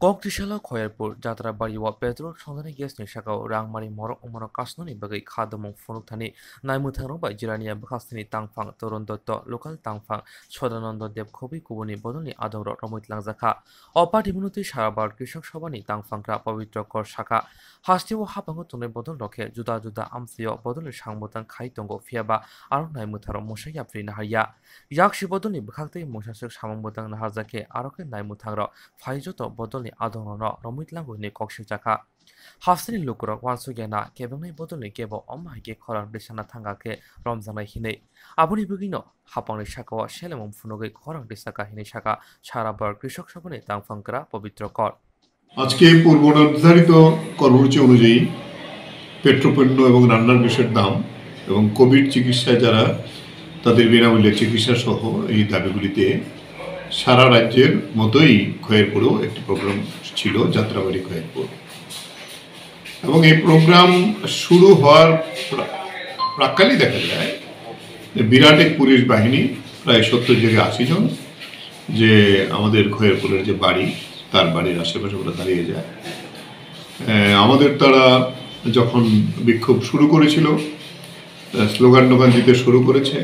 Koktishala Khoyerpur, Jatrabari wa Petro, Sondani Gas Nishako, Rangmari Moro, Umano Kasnoni, Bagay Kadamong Funutani, Naimutano by Jirania Bakastini Tangfang, Toronto, local Tangfang, Shodanondo Deb Kobi Kubuni, Bodoni Adoro, Romit Langzaka, Opa Dimunuti Sharabar, Kishok Shabani, Tangfang, Pavitro Kor Shaka, Hastiwo Hapango Tune Bodon Roke, Juda Amthio, Bodon Shangbotan Kaitongo, Fiaba, Aron Naimutaro, Moshaya Frinaharia, Yakshi Bodoni, Bakate, Moshasak Shamambotan Hazake, Aroke Naimutaro, Faijoto, Bodoni Adono, Romitlango ni Kokshaka. Hafsini Lukuro, once again, Kevin Bodoni gave Omahike Koran Dishana Tangake, Romzana Hine. Abuni Bugino, Hapon Shaka, Shelemum Funoge, Koran Disaka Hinishaka, Charabar, Krishok Shabane, Tangfankara, Pobitro Kor. আজকে পূর্ব নির্ধারিত কর্মসূচি অনুযায়ী পেট্রোপণ্য এবং রান্নার বিষয়ের দাম এবং Covid চিকিৎসায় যারা তাদের বিনামূল্যে চিকিৎসা সহ এই দাবিগুলিতে সারা রাজ্যের মতোই খয়েরপুরেও একটি প্রোগ্রাম ছিল যাত্রাবাড়ি খয়েরপুর এবং এই প্রোগ্রাম শুরু হওয়ার প্রাক্কালেই দেখা যায় যে বিরাট এক পুলিশ বাহিনী প্রায় 70 থেকে 80 জন যে আমাদের খয়েরপুরের যে বাড়ি তার বাড়ির আশেপাশে ওরা দাঁড়িয়ে যায় আমাদের তারা যখন বিক্ষোভ শুরু করেছিল স্লোগান দিতে শুরু করেছে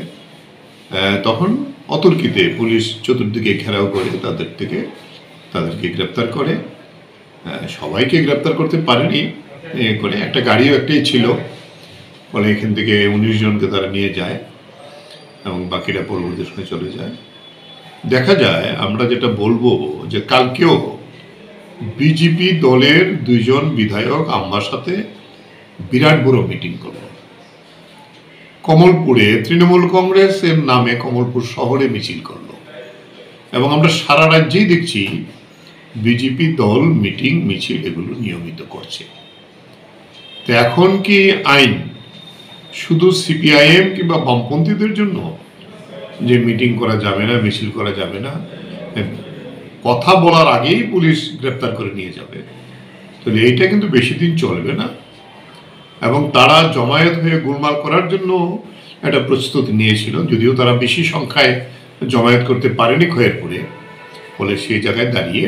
তখন অতর্কিতে পুলিশ চতুর্দিকে ঘেরাও করে তাদেরকে গ্রেপ্তার করে সবাইকে গ্রেপ্তার করতে পারেনি করে একটা গাড়িও একটাই ছিল ফলে এখান থেকে 19 জনকে তারা নিয়ে যায় এবং বাকিরা পরবর্তী সময় চলে যায় দেখা যায় আমরা যেটা বলবো যে কালকেও বিজেপি দলের 2 জন বিধায়ক আমার সাথে বিরাট বড় মিটিং করল কমলপুরে তৃণমূল কংগ্রেসের নামে কমলপুর শহরে মিছিল করল এবং আমরা সারা রাজ্যেই দেখছি বিজেপি দল মিটিং মিছিল এগুলো নিয়মিত করছে তো এখন কি আইন শুধু সিপিআইএম কিংবা বামপন্থীদের জন্য যে মিটিং করা যাবে না মিছিল করা যাবে না কথা বলার আগেই পুলিশ গ্রেফতার করে নিয়ে যাবে তাহলে এইটা কিন্তু বেশি দিন চলবে না এবং তারা জমায়েত হয়ে গোলমাল করার জন্য একটা প্রস্তুতি নিয়েছিল যদিও তারা বেশি সংখ্যায় জমায়েত করতে পারেনি খয়েরপুরে ফলে সেই জায়গায় দাঁড়িয়ে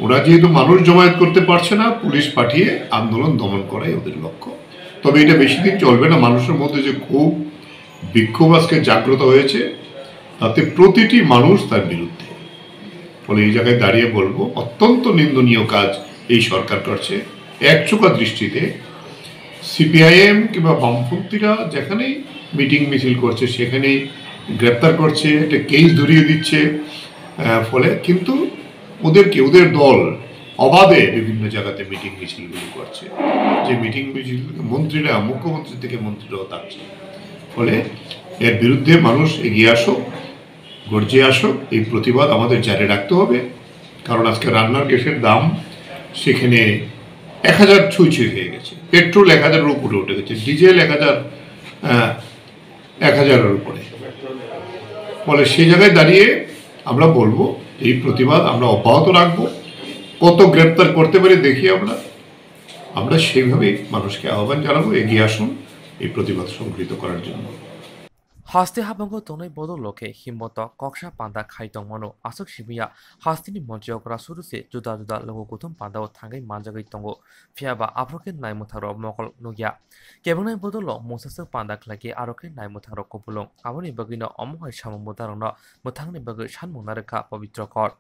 ওরা যেহেতু মানুষ জমায়েত করতে পারছে না পুলিশ পাঠিয়ে আন্দোলন দমন করাই ওদের লক্ষ্য তবে এটা বেশি দিন চলবে না মানুষের মধ্যে যে খুব বিক্ষোভ আজকে জাগ্রত হয়েছে তাতে প্রতিটি মানুষ তার বিরুদ্ধে ফলে এই জায়গায় দাঁড়িয়ে বলবো অত্যন্ত নিন্দনীয় কাজ এই সরকার করছে একচোখা দৃষ্টিতে সিপিআইএম কিংবা বামপন্থীরা যেখানেই মিটিং মিছিল করছে সেখানেই গ্রেপ্তার করছে একটা কেস ধরিয়ে দিচ্ছে ফলে কিন্তু ওদের দল অবাধে বিভিন্ন জায়গাতে মিটিং মিছিলগুলো করছে যে মিটিং মিছিল মন্ত্রীরা মুখ্যমন্ত্রী থেকে মন্ত্রীরাও থাকছে ফলে এর বিরুদ্ধে মানুষ এগিয়ে আসুক গর্জে আসুক এই প্রতিবাদ আমাদের জারি রাখতে হবে কারণ আজকে রান্নার গ্যাসের দাম সেখানে 1000 ছুঁই হয়ে গেছে পেট্রোল 1000-এর উপরে উঠে গেছে ডিজেল 1000-এর উপরে ফলে সেই জায়গায় দাঁড়িয়ে আমরা বলবো এই প্রতিবাদ আমরা অব্যাহত রাখবো কত গ্রেপ্তার করতে পারি দেখি আমরা সেইভাবে মানুষকে আহ্বান জানাবো এগিয়ে আসুন এই প্রতিবাদ সংগৃহীত করার জন্য Hasti Habango Tonai Bodoloke, Himoto, Koksha Panda Kaitong Mono, Asok Shibia, Hastini Monjogra Suruse, Juda Logotum Panda, Tangai Manjagi Tongo, Fiaba, Aproken Naimutaro, Mokol Nugia, Kevin Bodolo, Moses Panda Klaki, Aroken Naimutaro Kopulong, Avoni Bagino, Omo Shamutarano, Mutani Bagu Shanmunaraka, Pavitro Kor.